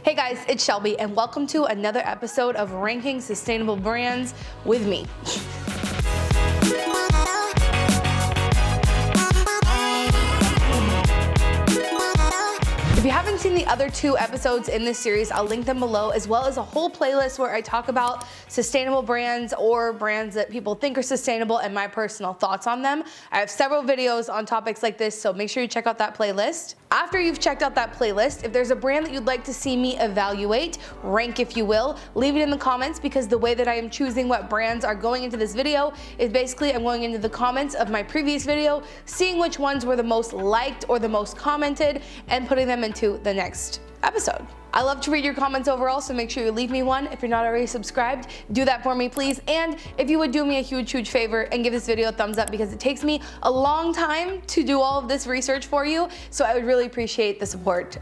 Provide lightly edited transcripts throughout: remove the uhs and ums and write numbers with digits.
Hey guys, it's Shelby and welcome to another episode of Ranking Sustainable Brands with me. If you haven't seen the other two episodes in this series, I'll link them below, as well as a whole playlist where I talk about sustainable brands or brands that people think are sustainable and my personal thoughts on them. I have several videos on topics like this, so make sure you check out that playlist. After you've checked out that playlist, if there's a brand that you'd like to see me evaluate, rank if you will, leave it in the comments, because the way that I am choosing what brands are going into this video is basically I'm going into the comments of my previous video, seeing which ones were the most liked or the most commented, and putting them into the next episode. I love to read your comments overall, so make sure you leave me one. If you're not already subscribed, do that for me, please. And if you would do me a huge favor and give this video a thumbs up, because it takes me a long time to do all of this research for you, so I would really appreciate the support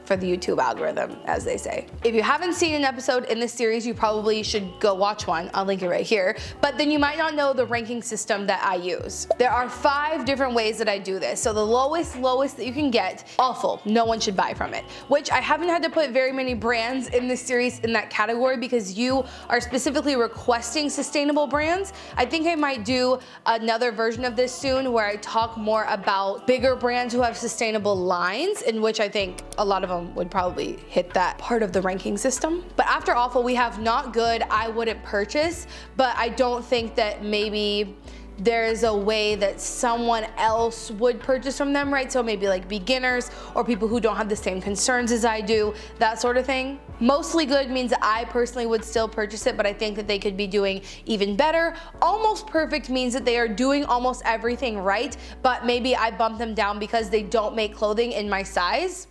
for the YouTube algorithm, as they say. If you haven't seen an episode in this series, you probably should go watch one. I'll link it right here. But then you might not know the ranking system that I use. There are 5 different ways that I do this. So the lowest that you can get, awful, no one should buy from it. Which I haven't had to put very many brands in this series in that category because you are specifically requesting sustainable brands. I think I might do another version of this soon where I talk more about bigger brands who have sustainable lines, in which I think a lot of them would probably hit that part of the ranking system. But after awful, we have not good, I wouldn't purchase, but I don't think that maybe there's a way that someone else would purchase from them, right? So maybe like beginners or people who don't have the same concerns as I do, that sort of thing. Mostly good means that I personally would still purchase it, but I think that they could be doing even better. Almost perfect means that they are doing almost everything right, but maybe I bump them down because they don't make clothing in my size.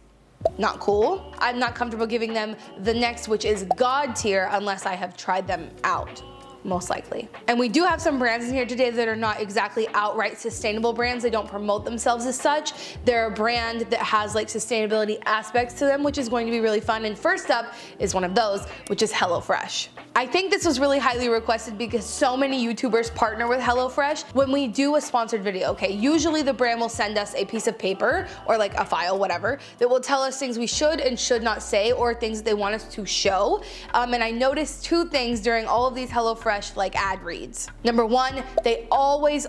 Not cool. I'm not comfortable giving them the next, which is God tier, unless I have tried them out, most likely. And we do have some brands in here today that are not exactly outright sustainable brands. They don't promote themselves as such. They're a brand that has like sustainability aspects to them, which is going to be really fun. And first up is one of those, which is HelloFresh. I think this was really highly requested because so many YouTubers partner with HelloFresh. When we do a sponsored video, okay, usually the brand will send us a piece of paper or like a file, whatever, that will tell us things we should and should not say, or things that they want us to show. And I noticed 2 things during all of these HelloFresh like ad reads. Number 1, they always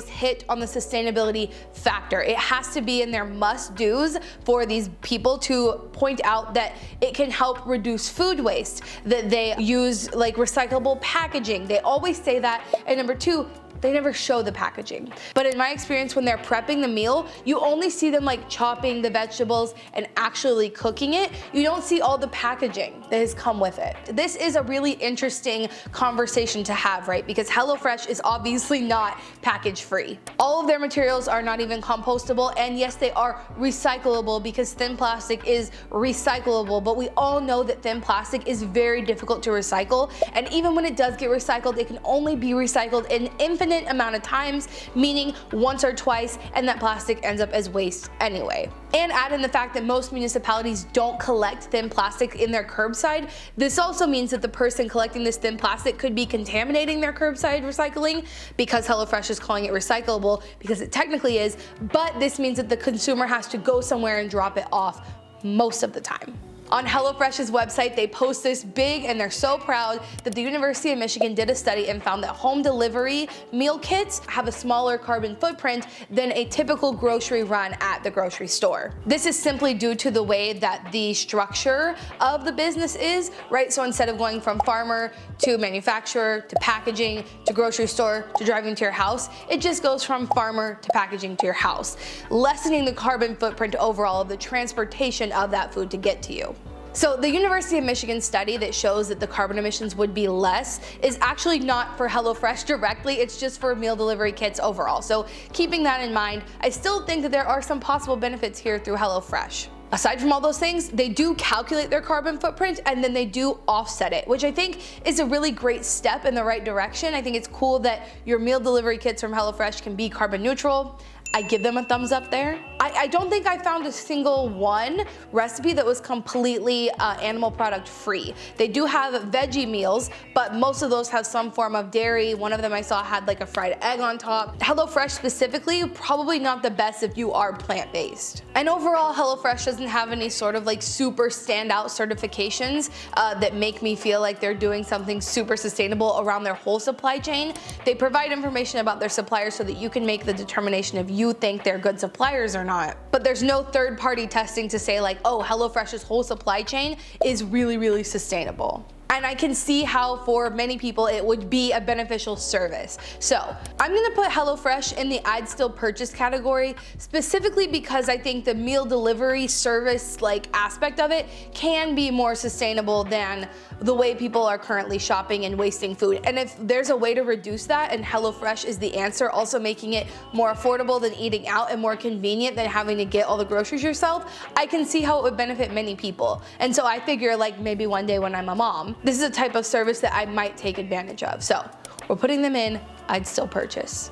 hit on the sustainability factor. It has to be in their must-dos for these people to point out that it can help reduce food waste, that they use like recyclable packaging. They always say that. And number 2, they never show the packaging. But in my experience, when they're prepping the meal, you only see them like chopping the vegetables and actually cooking it. You don't see all the packaging that has come with it. This is a really interesting conversation to have, right? Because HelloFresh is obviously not package free. All of their materials are not even compostable, and yes, they are recyclable because thin plastic is recyclable, but we all know that thin plastic is very difficult to recycle, and even when it does get recycled, it can only be recycled in infinite amount of times, meaning once or twice, and that plastic ends up as waste anyway. And add in the fact that most municipalities don't collect thin plastic in their curbside. This also means that the person collecting this thin plastic could be contaminating their curbside recycling, because HelloFresh is calling it recyclable, because it technically is, but this means that the consumer has to go somewhere and drop it off most of the time. On HelloFresh's website, they post this big, and they're so proud that the University of Michigan did a study and found that home delivery meal kits have a smaller carbon footprint than a typical grocery run at the grocery store. This is simply due to the way that the structure of the business is, right? So instead of going from farmer to manufacturer to packaging to grocery store to driving to your house, it just goes from farmer to packaging to your house, lessening the carbon footprint overall of the transportation of that food to get to you. So the University of Michigan study that shows that the carbon emissions would be less is actually not for HelloFresh directly, it's just for meal delivery kits overall. So keeping that in mind, I still think that there are some possible benefits here through HelloFresh. Aside from all those things, they do calculate their carbon footprint and then they do offset it, which I think is a really great step in the right direction. I think it's cool that your meal delivery kits from HelloFresh can be carbon neutral. I give them a thumbs up there. I don't think I found a single one recipe that was completely animal product free. They do have veggie meals, but most of those have some form of dairy. One of them I saw had like a fried egg on top. HelloFresh specifically, probably not the best if you are plant-based. And overall, HelloFresh doesn't have any sort of like super standout certifications that make me feel like they're doing something super sustainable around their whole supply chain. They provide information about their suppliers so that you can make the determination if you think they're good suppliers or not. But there's no third-party testing to say like, oh, HelloFresh's whole supply chain is really, really sustainable. And I can see how for many people it would be a beneficial service. So I'm gonna put HelloFresh in the I'd still purchase category, specifically because I think the meal delivery service like aspect of it can be more sustainable than the way people are currently shopping and wasting food. And if there's a way to reduce that and HelloFresh is the answer, also making it more affordable than eating out and more convenient than having to get all the groceries yourself, I can see how it would benefit many people. And so I figure like maybe one day when I'm a mom, this is a type of service that I might take advantage of. So we're putting them in I'd still purchase.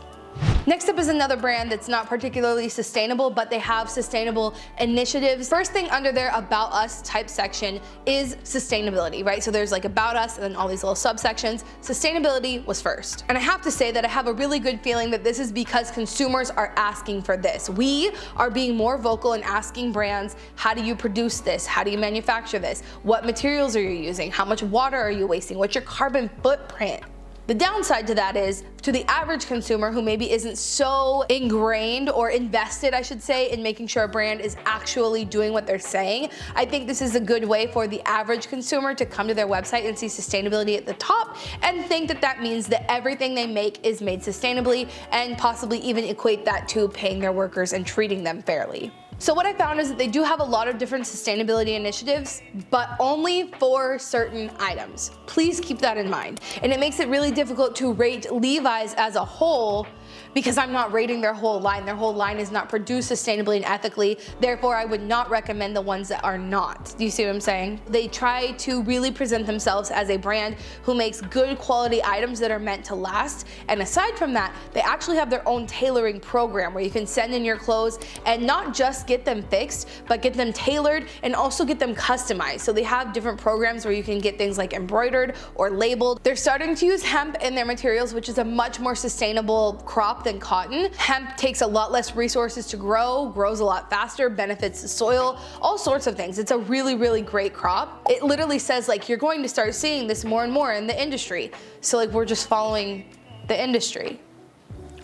Next up is another brand that's not particularly sustainable, but they have sustainable initiatives. First thing under their About Us type section is sustainability, right? So there's like About Us and then all these little subsections. Sustainability was first. And I have to say that I have a really good feeling that this is because consumers are asking for this. We are being more vocal and asking brands, how do you produce this? How do you manufacture this? What materials are you using? How much water are you wasting? What's your carbon footprint? The downside to that is, to the average consumer who maybe isn't so ingrained or invested, I should say, in making sure a brand is actually doing what they're saying, I think this is a good way for the average consumer to come to their website and see sustainability at the top and think that that means that everything they make is made sustainably, and possibly even equate that to paying their workers and treating them fairly. So what I found is that they do have a lot of different sustainability initiatives, but only for certain items. Please keep that in mind. And it makes it really difficult to rate Levi's as a whole because I'm not rating their whole line. Their whole line is not produced sustainably and ethically. Therefore, I would not recommend the ones that are not. Do you see what I'm saying? They try to really present themselves as a brand who makes good quality items that are meant to last. And aside from that, they actually have their own tailoring program where you can send in your clothes and not just get them fixed, but get them tailored and also get them customized. So they have different programs where you can get things like embroidered or labeled. They're starting to use hemp in their materials, which is a much more sustainable crop than cotton. Hemp takes a lot less resources to grow, grows a lot faster, benefits the soil, all sorts of things. It's a really, really great crop. It literally says like you're going to start seeing this more and more in the industry. So like we're just following the industry.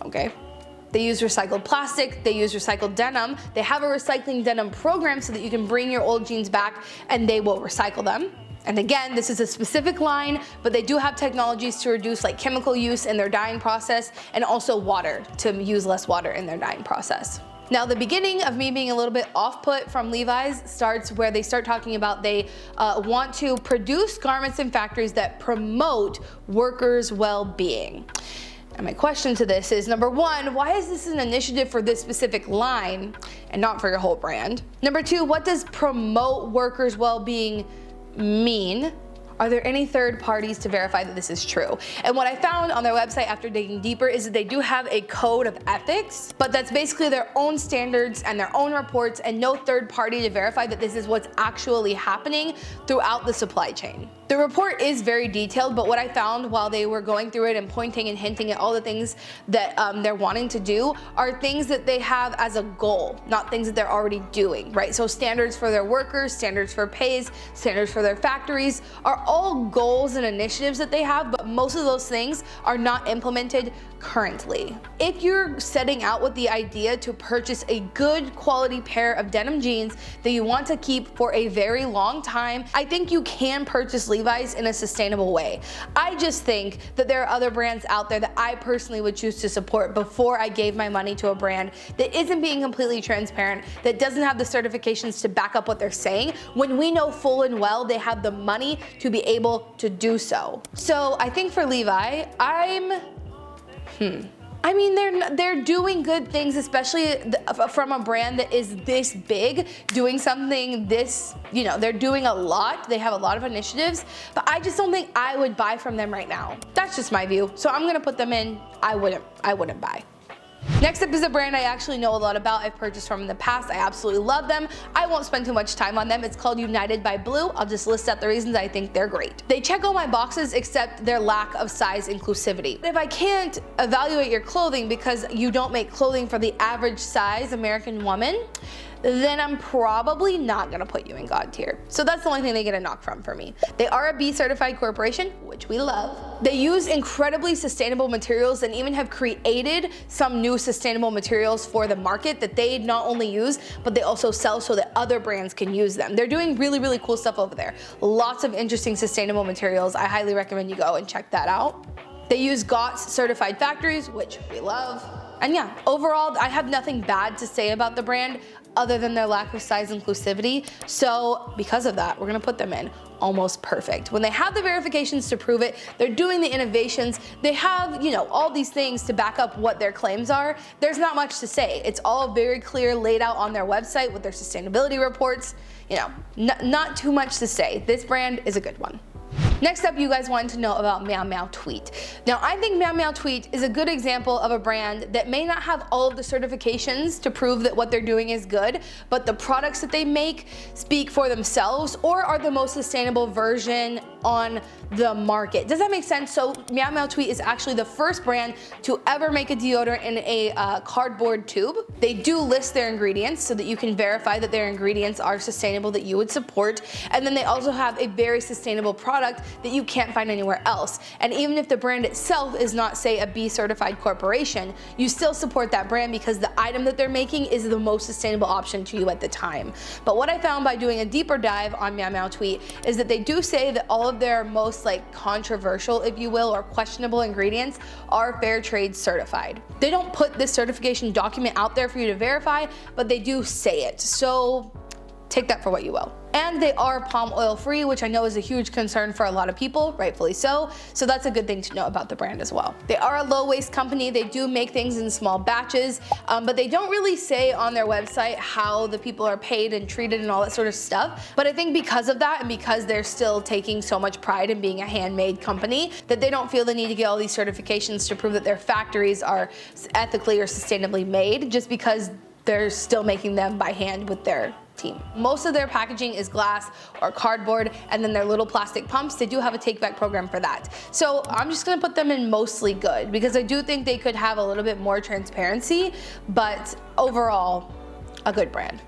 Okay. They use recycled plastic, they use recycled denim. They have a recycling denim program so that you can bring your old jeans back and they will recycle them. And again, this is a specific line, but they do have technologies to reduce like chemical use in their dyeing process and also water, to use less water in their dyeing process. Now, the beginning of me being a little bit off-put from Levi's starts where they start talking about they want to produce garments in factories that promote workers' well-being. And my question to this is, number one, why is this an initiative for this specific line and not for your whole brand? Number two, what does promote workers' well-being mean? Are there any third parties to verify that this is true? And what I found on their website after digging deeper is that they do have a code of ethics, but that's basically their own standards and their own reports and no third party to verify that this is what's actually happening throughout the supply chain. The report is very detailed, but what I found while they were going through it and pointing and hinting at all the things that they're wanting to do are things that they have as a goal, not things that they're already doing, right? So standards for their workers, standards for pays, standards for their factories are all goals and initiatives that they have, but most of those things are not implemented currently. If you're setting out with the idea to purchase a good quality pair of denim jeans that you want to keep for a very long time, I think you can purchase Levi's in a sustainable way. I just think that there are other brands out there that I personally would choose to support before I gave my money to a brand that isn't being completely transparent, that doesn't have the certifications to back up what they're saying, when we know full and well they have the money to be able to do so. So I think for Levi, I mean, they're doing good things, especially from a brand that is this big, doing something this, you know, they're doing a lot. They have a lot of initiatives, but I just don't think I would buy from them right now. That's just my view. So I'm gonna put them in, I wouldn't buy. Next up is a brand I actually know a lot about. I've purchased from in the past. I absolutely love them. I won't spend too much time on them. It's called United by Blue. I'll just list out the reasons I think they're great. They check all my boxes except their lack of size inclusivity. If I can't evaluate your clothing because you don't make clothing for the average size American woman, then I'm probably not gonna put you in God tier. So that's the only thing they get a knock from for me. They are a B certified corporation, which we love. They use incredibly sustainable materials and even have created some new sustainable materials for the market that they not only use, but they also sell so that other brands can use them. They're doing really, really cool stuff over there. Lots of interesting sustainable materials. I highly recommend you go and check that out. They use GOTS certified factories, which we love. And yeah, overall, I have nothing bad to say about the brand other than their lack of size inclusivity. So because of that, we're gonna put them in almost perfect. When they have the verifications to prove it, they're doing the innovations, they have, you know, all these things to back up what their claims are, there's not much to say. It's all very clear, laid out on their website with their sustainability reports. You know, not too much to say. This brand is a good one. Next up, you guys wanted to know about Meow Meow Tweet. Now, I think Meow Meow Tweet is a good example of a brand that may not have all of the certifications to prove that what they're doing is good, but the products that they make speak for themselves or are the most sustainable version on the market. Does that make sense? So Meow Meow Tweet is actually the first brand to ever make a deodorant in a cardboard tube. They do list their ingredients so that you can verify that their ingredients are sustainable, that you would support. And then they also have a very sustainable product that you can't find anywhere else. And even if the brand itself is not, say, a B certified corporation, you still support that brand because the item that they're making is the most sustainable option to you at the time. But what I found by doing a deeper dive on Meow Meow Tweet is that they do say that all of their most controversial, if you will, or questionable ingredients are fair trade certified. They don't put this certification document out there for you to verify, but they do say it. So take that for what you will. And they are palm oil free, which I know is a huge concern for a lot of people, rightfully so. So that's a good thing to know about the brand as well. They are a low waste company. They do make things in small batches, but they don't really say on their website how the people are paid and treated and all that sort of stuff. But I think because of that and because they're still taking so much pride in being a handmade company, that they don't feel the need to get all these certifications to prove that their factories are ethically or sustainably made, just because they're still making them by hand with their team. Most of their packaging is glass or cardboard, and then their little plastic pumps, they do have a take back program for that. So I'm just gonna put them in mostly good because I do think they could have a little bit more transparency, but overall, a good brand.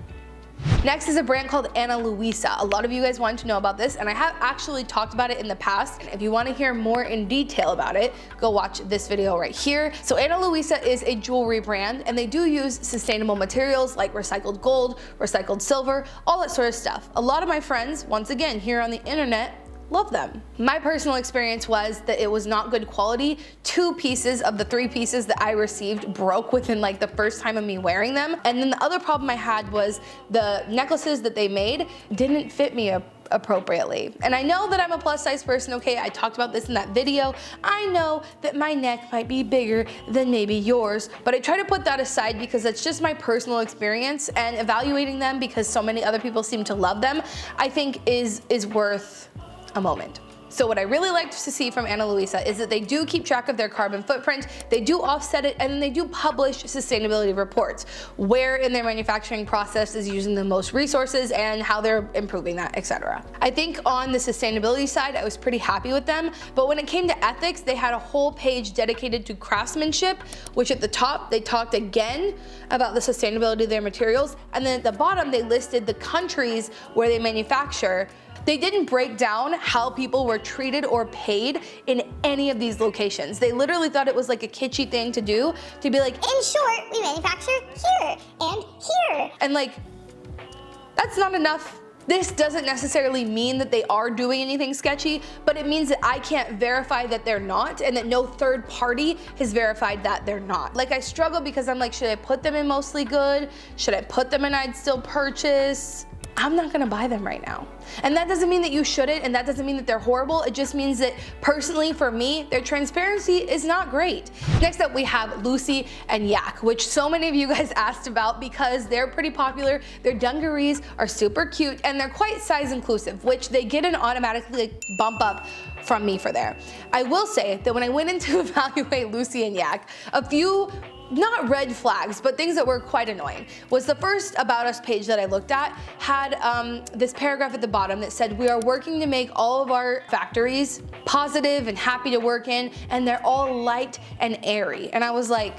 Next is a brand called Luisa. A lot of you guys wanted to know about this, and I have actually talked about it in the past. If you want to hear more in detail about it, go watch this video right here. So Luisa is a jewelry brand, and they do use sustainable materials like recycled gold, recycled silver, all that sort of stuff. A lot of my friends, once again, here on the internet, love them. My personal experience was that it was not good quality. 2 pieces of the 3 pieces that I received broke within the first time of me wearing them. And then the other problem I had was the necklaces that they made didn't fit me appropriately. And I know that I'm a plus size person, okay? I talked about this in that video. I know that my neck might be bigger than maybe yours, but I try to put that aside because that's just my personal experience, and evaluating them because so many other people seem to love them, I think is worth a moment. So what I really liked to see from Luisa is that they do keep track of their carbon footprint, they do offset it, and then they do publish sustainability reports, where in their manufacturing process is using the most resources and how they're improving that, etc. I think on the sustainability side, I was pretty happy with them, but when it came to ethics, they had a whole page dedicated to craftsmanship, which at the top, they talked again about the sustainability of their materials, and then at the bottom, they listed the countries where they manufacture. They didn't break down how people were treated or paid in any of these locations. They literally thought it was like a kitschy thing to do, to be like, in short, we manufacture here and here. And that's not enough. This doesn't necessarily mean that they are doing anything sketchy, but it means that I can't verify that they're not, and that no third party has verified that they're not. I struggle because I'm like, should I put them in mostly good? Should I put them in I'd still purchase? I'm not gonna buy them right now. And that doesn't mean that you shouldn't, and that doesn't mean that they're horrible. It just means that personally for me, their transparency is not great. Next up, we have Lucy and Yak, which so many of you guys asked about because they're pretty popular. Their dungarees are super cute and they're quite size inclusive, which they get an automatically bump up from me for there. I will say that when I went in to evaluate Lucy and Yak, a few not red flags, but things that were quite annoying, was the first About Us page that I looked at had this paragraph at the bottom that said, we are working to make all of our factories positive and happy to work in, and they're all light and airy. And I was like,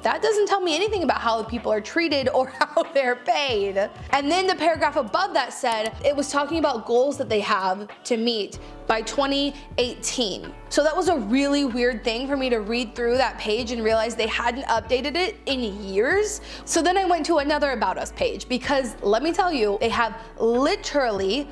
that doesn't tell me anything about how the people are treated or how they're paid. And then the paragraph above that said it was talking about goals that they have to meet by 2018. So that was a really weird thing for me to read through that page and realize they hadn't updated it in years. So then I went to another About Us page, because let me tell you, they have literally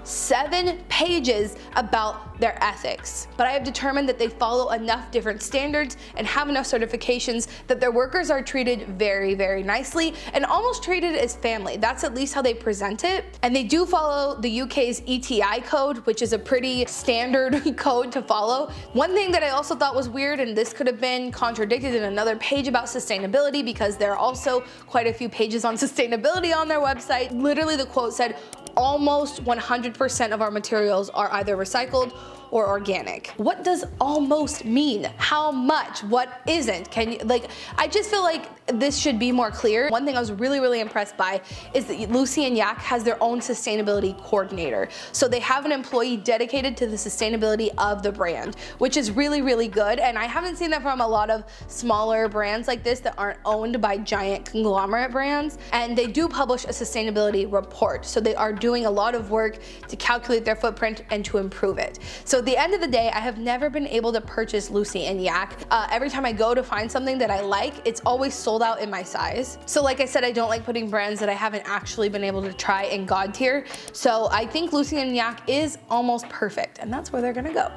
7 pages about their ethics. But I have determined that they follow enough different standards and have enough certifications that their workers are treated very, very nicely and almost treated as family. That's at least how they present it. And they do follow the UK's ETI code, which is a pretty standard code to follow. One thing that I also thought was weird, and this could have been contradicted in another page about sustainability, because there are also quite a few pages on sustainability on their website. Literally the quote said, almost 100% of our materials are either recycled or organic. What does almost mean? How much? What isn't? Can you, like, I just feel like this should be more clear. One thing I was really impressed by is that Lucy and Yak has their own sustainability coordinator. So they have an employee dedicated to the sustainability of the brand, which is really good. And I haven't seen that from a lot of smaller brands like this that aren't owned by giant conglomerate brands. And they do publish a sustainability report. So they are doing a lot of work to calculate their footprint and to improve it. So at the end of the day, I have never been able to purchase Lucy and Yak. Every time I go to find something that I like, it's always sold out in my size. So like I said, I don't like putting brands that I haven't actually been able to try in God tier. So I think Lucy and Yak is almost perfect, and that's where they're gonna go.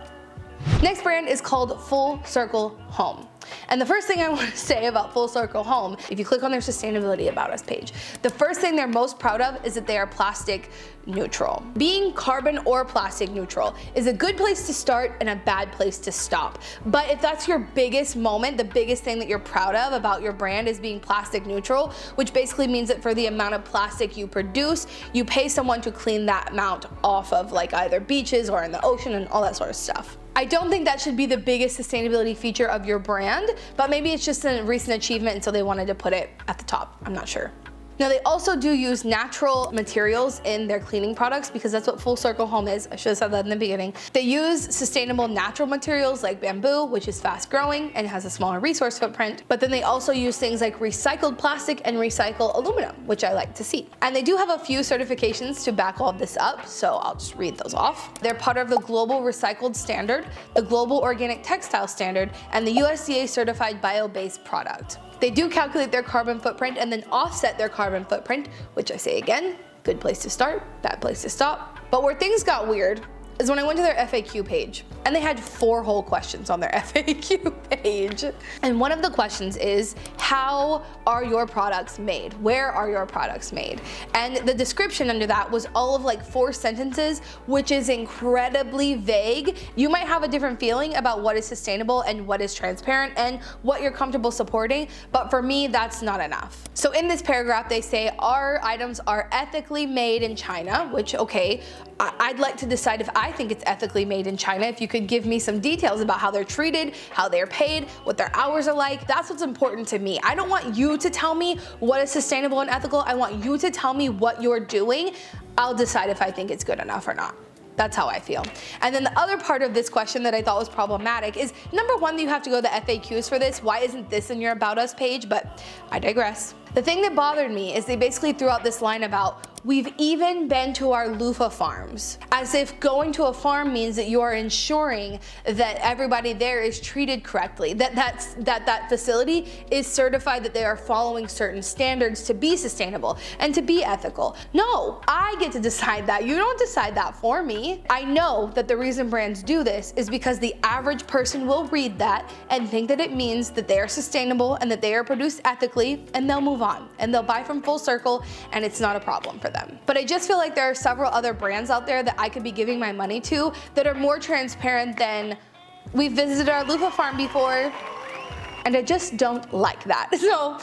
Next brand is called Full Circle Home. And the first thing I want to say about Full Circle Home, if you click on their sustainability About Us page, the first thing they're most proud of is that they are plastic neutral. Being carbon or plastic neutral is a good place to start and a bad place to stop. But if that's your biggest moment, the biggest thing that you're proud of about your brand is being plastic neutral, which basically means that for the amount of plastic you produce, you pay someone to clean that amount off of, like, either beaches or in the ocean and all that sort of stuff. I don't think that should be the biggest sustainability feature of your brand, but maybe it's just a recent achievement and so they wanted to put it at the top. I'm not sure. Now they also do use natural materials in their cleaning products, because that's what Full Circle Home is. I should have said that in the beginning. They use sustainable natural materials like bamboo, which is fast growing and has a smaller resource footprint. But then they also use things like recycled plastic and recycled aluminum, which I like to see. And they do have a few certifications to back all of this up, so I'll just read those off. They're part of the Global Recycled Standard, the Global Organic Textile Standard, and the USDA Certified Bio-Based Product. They do calculate their carbon footprint and then offset their carbon footprint, which I say again, good place to start, bad place to stop. But where things got weird is when I went to their FAQ page, and they had 4 whole questions on their FAQ page. And one of the questions is, how are your products made? Where are your products made? And the description under that was all of like 4 sentences, which is incredibly vague. You might have a different feeling about what is sustainable and what is transparent and what you're comfortable supporting, but for me, that's not enough. So in this paragraph, they say our items are ethically made in China, which, okay, I'd like to decide if I think it's ethically made in China. If you could give me some details about how they're treated, how they're paid, what their hours are like, that's what's important to me. I don't want you to tell me what is sustainable and ethical. I want you to tell me what you're doing. I'll decide if I think it's good enough or not. That's how I feel. And then the other part of this question that I thought was problematic is, number one, you have to go to the FAQs for this. Why isn't this in your About Us page? But I digress. The thing that bothered me is they basically threw out this line about, we've even been to our loofah farms, as if going to a farm means that you are ensuring that everybody there is treated correctly, that facility is certified that they are following certain standards to be sustainable and to be ethical. No, I get to decide that. You don't decide that for me. I know that the reason brands do this is because the average person will read that and think that it means that they are sustainable and that they are produced ethically, and they'll move on and they'll buy from Full Circle, and it's not a problem for them. But I just feel like there are several other brands out there that I could be giving my money to that are more transparent than, we've visited our loofah farm before, and I just don't like that. So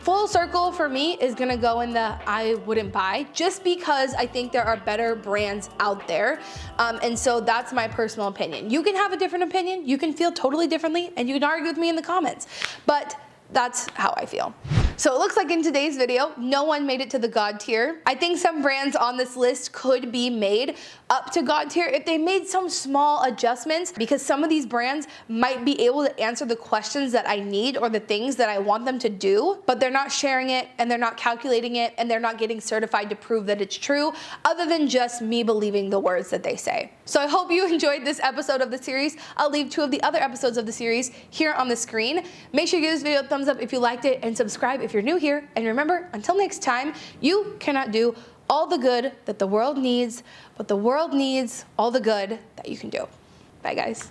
Full circle for me is gonna go in the I wouldn't buy, just because I think there are better brands out there. And so that's my personal opinion. You can have a different opinion, you can feel totally differently, and you can argue with me in the comments, but that's how I feel. So it looks like in today's video, no one made it to the God tier. I think some brands on this list could be made up to God tier if they made some small adjustments, because some of these brands might be able to answer the questions that I need or the things that I want them to do, but they're not sharing it and they're not calculating it and they're not getting certified to prove that it's true, other than just me believing the words that they say. So I hope you enjoyed this episode of the series. I'll leave 2 of the other episodes of the series here on the screen. Make sure you give this video a thumbs up if you liked it, and subscribe if you're new here. And remember, until next time, you cannot do all the good that the world needs, but the world needs all the good that you can do. Bye, guys.